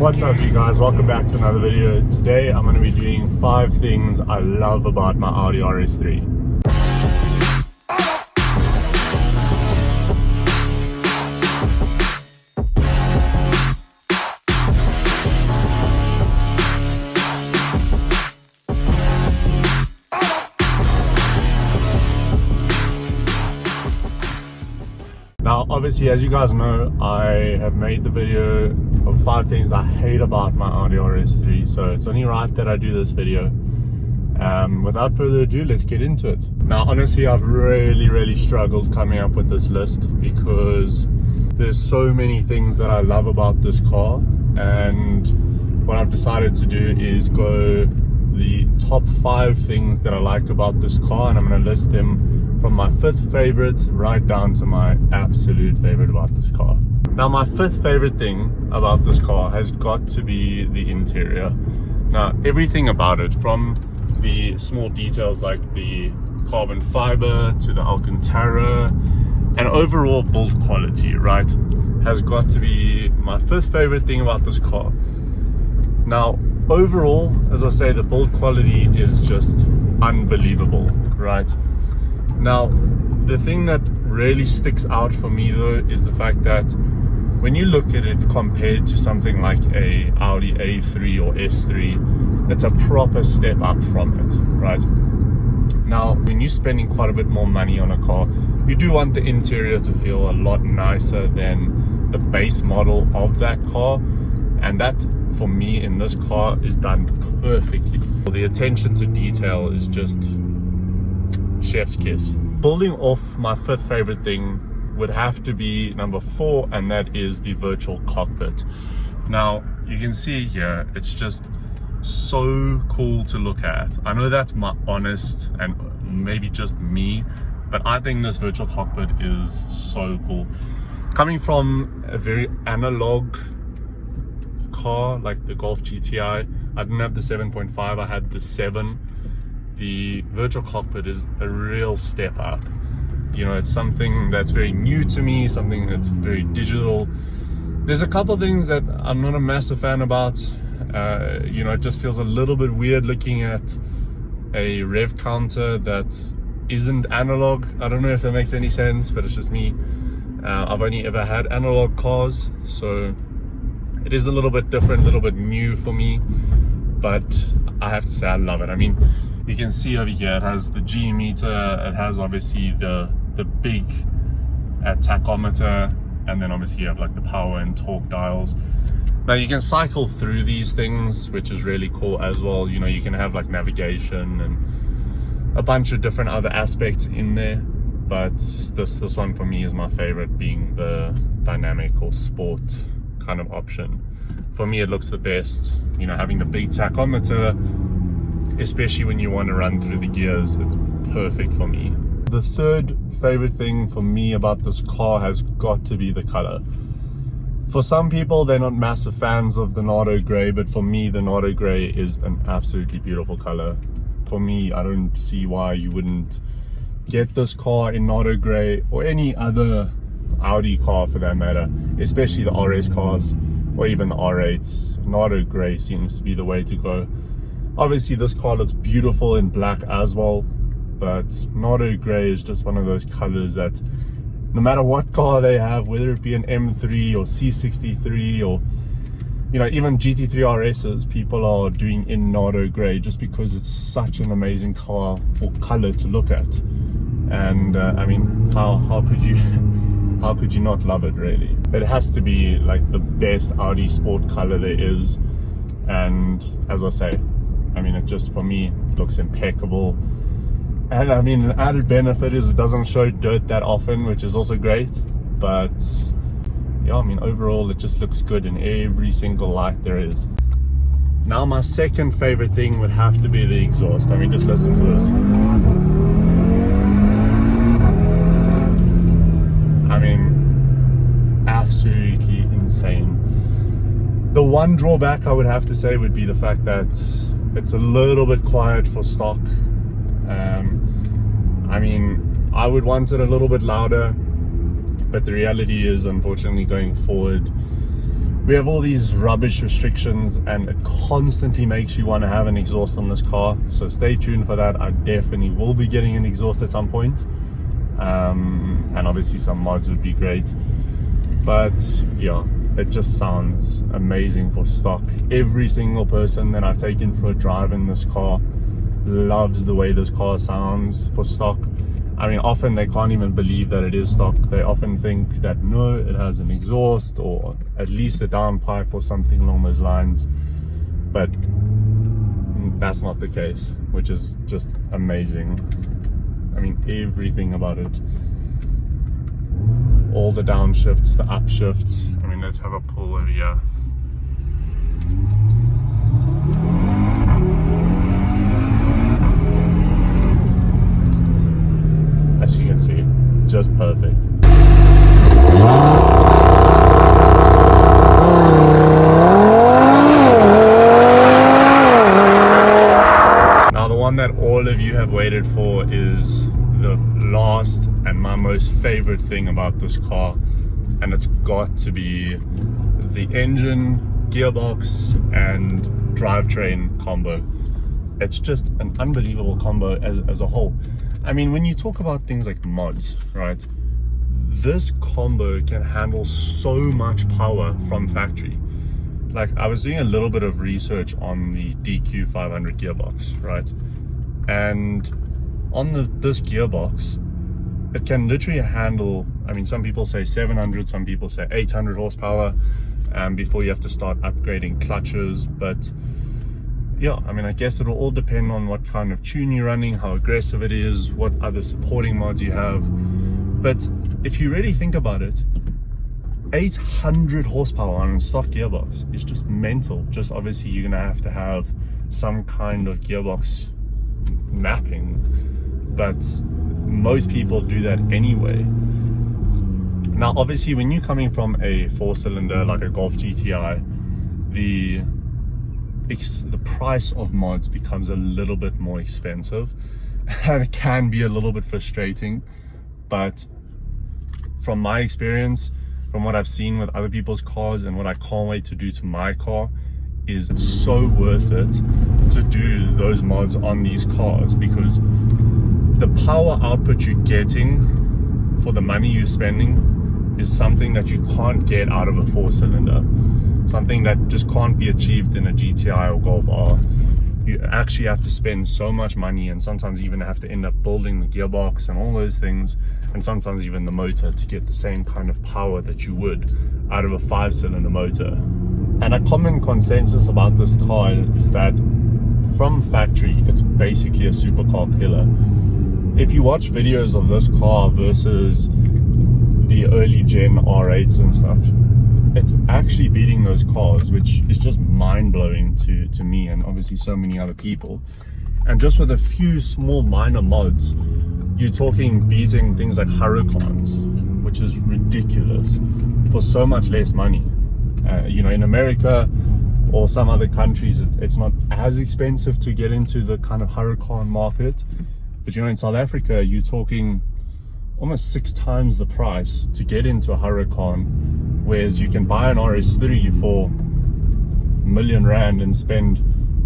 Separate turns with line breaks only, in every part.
What's up, you guys? Welcome back to another video. Today I'm going to be doing 5 things I love about my Audi RS3. Now, obviously, as you guys know, I have made the video of 5 things I hate about my Audi RS3, so it's only right that I do this video. Without further ado, let's get into it. Now, honestly, I've really struggled coming up with this list because there's so many things that I love about this car, and what I've decided to do is go the top 5 things that I like about this car, and I'm going to list them from my 5th favorite right down to my absolute favorite about this car. Now, my 5th favorite thing about this car has got to be the interior. Now, everything about it, from the small details like the carbon fiber to the Alcantara and overall build quality, right, has got to be my 5th favorite thing about this car. Now, overall, as I say, the build quality is just unbelievable, right? Now, the thing that really sticks out for me though is the fact that when you look at it compared to something like a Audi A3 or S3, it's a proper step up from it, right? Now, when you're spending quite a bit more money on a car, you do want the interior to feel a lot nicer than the base model of that car, and that, for me, in this car is done perfectly. The attention to detail is just chef's kiss. Building off, my 5th favorite thing would have to be number 4, and that is the virtual cockpit. Now, you can see here, it's just so cool to look at. I know that's my honest and maybe just me, but I think this virtual cockpit is so cool. Coming from a very analog car like the Golf GTI, I didn't have the 7.5, I had the 7. The virtual cockpit is a real step up. You know, it's something that's very new to me, something that's very digital. There's a couple of things that I'm not a massive fan about. You know, it just feels a little bit weird looking at a rev counter that isn't analog. I don't know if that makes any sense, but it's just me. I've only ever had analog cars, so it is a little bit different, a little bit new for me, but I have to say I love it. I mean, you can see over here it has the G meter, it has obviously the big tachometer, and then obviously you have like the power and torque dials. Now you can cycle through these things, which is really cool as well. You know, you can have like navigation and a bunch of different other aspects in there, but this one for me is my favorite, being the dynamic or sport kind of option. For me, it looks the best. You know, having the big tachometer, especially when you want to run through the gears, it's perfect for me. The 3rd favorite thing for me about this car has got to be the color. For some people, they're not massive fans of the nardo gray, but for me, the nardo gray is an absolutely beautiful color. For me, I don't see why you wouldn't get this car in nardo gray, or any other Audi car for that matter, especially the RS cars or even the R8s. Nardo gray seems to be the way to go. Obviously, this car looks beautiful in black as well, but nardo gray is just one of those colors that no matter what car they have, whether it be an M3 or C63 or, you know, even GT3 RSs, people are doing in nardo gray just because it's such an amazing car or color to look at. And I mean, how could you how could you not love it, really? It has to be like the best Audi sport color there is, and as I say, I mean, it just, for me, looks impeccable. And I mean, an added benefit is it doesn't show dirt that often, which is also great. But yeah, I mean, overall, it just looks good in every single light there is. Now, my 2nd favorite thing would have to be the exhaust. I mean, just listen to this. I mean, absolutely insane. The one drawback I would have to say would be the fact that it's a little bit quiet for stock. I mean, I would want it a little bit louder, but the reality is, unfortunately, going forward, we have all these rubbish restrictions, and it constantly makes you want to have an exhaust on this car. So stay tuned for that. I definitely will be getting an exhaust at some point, and obviously some mods would be great. But yeah, it just sounds amazing for stock. Every single person that I've taken for a drive in this car loves the way this car sounds for stock. I mean, often they can't even believe that it is stock. They often think that no, it has an exhaust or at least a downpipe or something along those lines. But that's not the case, which is just amazing. I mean, everything about it. All the downshifts, the upshifts. I mean, let's have a pull over here. As you can see, just perfect. Now the one that all of you have waited for is the last and my most favorite thing about this car, and it's got to be the engine, gearbox and drivetrain combo. It's just an unbelievable combo as a whole. I mean, when you talk about things like mods, right, this combo can handle so much power from factory. Like, I was doing a little bit of research on the DQ500 gearbox, right, and on this gearbox, it can literally handle, I mean, some people say 700, some people say 800 horsepower, before you have to start upgrading clutches. But yeah, I mean, I guess it'll all depend on what kind of tune you're running, how aggressive it is, what other supporting mods you have. But if you really think about it, 800 horsepower on a stock gearbox is just mental. Just obviously you're gonna have to have some kind of gearbox mapping, but most people do that anyway. Now obviously when you're coming from a 4-cylinder like a Golf GTI, the price of mods becomes a little bit more expensive, and it can be a little bit frustrating. But from my experience, from what I've seen with other people's cars and what I can't wait to do to my car, is so worth it to do those mods on these cars, because the power output you're getting for the money you're spending is something that you can't get out of a 4-cylinder. Something that just can't be achieved in a GTI or Golf R. You actually have to spend so much money, and sometimes even have to end up building the gearbox and all those things, and sometimes even the motor, to get the same kind of power that you would out of a 5-cylinder motor. And a common consensus about this car is that from factory, it's basically a supercar killer. If you watch videos of this car versus the early gen R8s and stuff, it's actually beating those cars, which is just mind-blowing to me and obviously so many other people. And just with a few small minor mods, you're talking beating things like Huracans, which is ridiculous, for so much less money. You know, in America or some other countries, it's not as expensive to get into the kind of Huracan market, but you know, in South Africa, you're talking almost 6 times the price to get into a Huracan, whereas you can buy an RS3 for R1 million and spend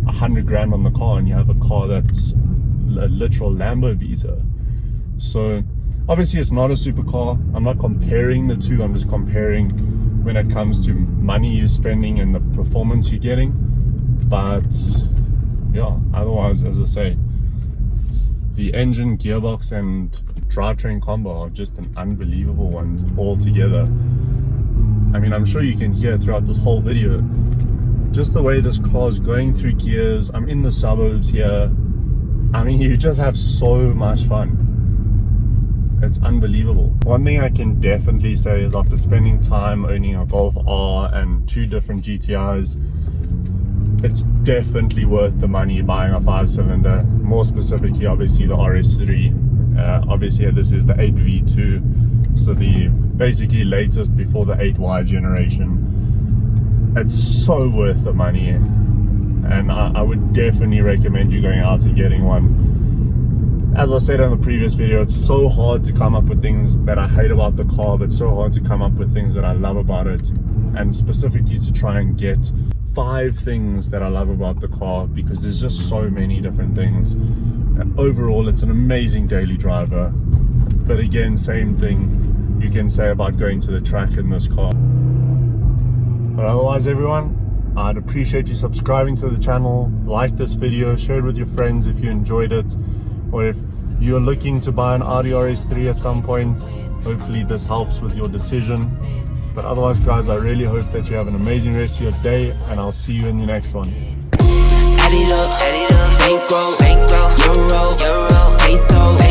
100 grand on the car, and you have a car that's a literal Lambo beater. So obviously it's not a supercar. I'm not comparing the two, I'm just comparing when it comes to money you're spending and the performance you're getting. But yeah, otherwise, as I say, the engine, gearbox and drivetrain combo are just an unbelievable ones altogether. I mean, I'm sure you can hear throughout this whole video just the way this car is going through gears. I'm in the suburbs here. I mean, you just have so much fun. It's unbelievable. One thing I can definitely say is, after spending time owning a Golf R and 2 different GTIs, it's definitely worth the money buying a 5-cylinder, more specifically obviously the RS3. Obviously this is the 8V2, so the basically latest before the 8Y generation. It's so worth the money, and I would definitely recommend you going out and getting one. As I said in the previous video, it's so hard to come up with things that I hate about the car, but so hard to come up with things that I love about it. and specifically to try and get 5 things that I love about the car, because there's just so many different things. Overall, it's an amazing daily driver, but again, same thing you can say about going to the track in this car. But otherwise, everyone, I'd appreciate you subscribing to the channel, like this video, share it with your friends if you enjoyed it, or if you're looking to buy an Audi RS3 at some point, hopefully this helps with your decision. But otherwise, guys, I really hope that you have an amazing rest of your day, and I'll see you in the next one.
Add it up, bankroll, euro, peso.